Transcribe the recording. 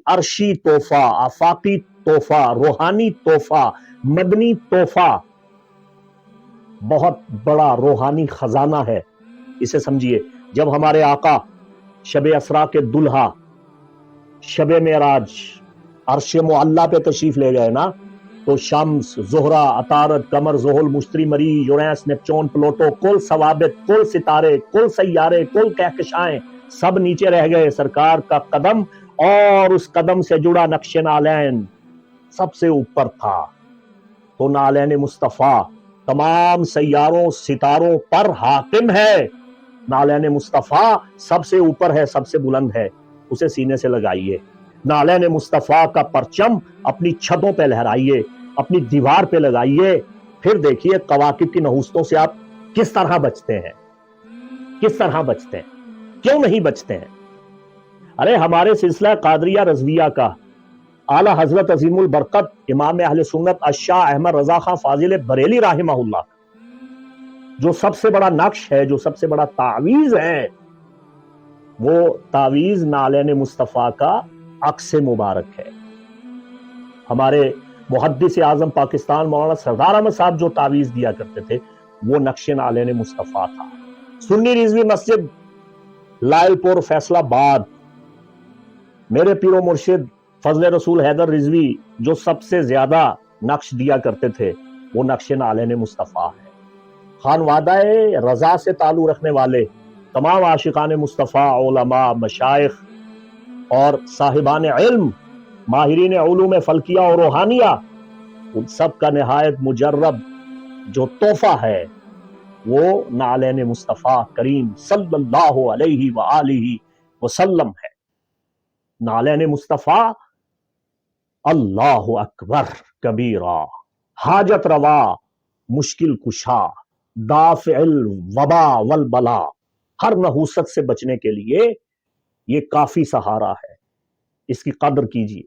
عرشی تحفہ، آفاقی تحفہ، روحانی تحفہ، مدنی تحفہ، بہت بڑا روحانی خزانہ ہے. اسے سمجھیے. جب ہمارے آقا شب اسرا کے دلہا شب معراج عرش معلی پہ تشریف لے گئے نا، تو شمس، زہرہ، عطارد، قمر، زحل، مشتری، مریخ، یورینس، نیپچون، پلوٹو، کل ثوابت، کل ستارے، کل سیارے، کل کہکشائیں سب نیچے رہ گئے. سرکار کا قدم اور اس قدم سے جڑا نقش نالین سب سے اوپر تھا. تو نالین مصطفیٰ تمام سیاروں ستاروں پر حاکم ہے. نالین مصطفیٰ سب سے اوپر ہے، سب سے بلند ہے. اسے سینے سے لگائیے. نالین مصطفیٰ کا پرچم اپنی چھتوں پہ لہرائیے، اپنی دیوار پہ لگائیے. پھر دیکھیے کواکب کی نحوستوں سے آپ کس طرح بچتے ہیں، کس طرح بچتے ہیں، کیوں نہیں بچتے ہیں. ارے ہمارے سلسلہ قادریہ رضویہ کا اعلی حضرت عظیم البرکت امام اہل سنت الشاہ احمد رضا خان فاضل بریلی رحمہ اللہ، جو سب سے بڑا نقش ہے، جو سب سے بڑا تعویذ ہے، وہ تعویذ نالین مصطفیٰ کا عکس مبارک ہے. ہمارے محدث اعظم پاکستان مولانا سردار احمد صاحب جو تعویذ دیا کرتے تھے وہ نقش نالین مصطفیٰ تھا. سنی رضوی مسجد لائل پور فیصلہ آباد میرے پیر و مرشد فضل رسول حیدر رضوی جو سب سے زیادہ نقش دیا کرتے تھے وہ نقش نالین مصطفیٰ ہے. خانوادہ رضا سے تعلق رکھنے والے تمام عاشقان مصطفیٰ، علماء، مشائخ اور صاحبان علم، ماہرین علوم فلکیہ اور روحانیہ، ان سب کا نہایت مجرب جو تحفہ ہے وہ نالین مصطفیٰ کریم صلی اللہ علیہ وآلہ وسلم ہے. نالین مصطفیٰ اللہ اکبر کبیرہ، حاجت روا، مشکل کشا، دافع الوبا والبلا. ہر نحوست سے بچنے کے لیے یہ کافی سہارا ہے. اس کی قدر کیجیے.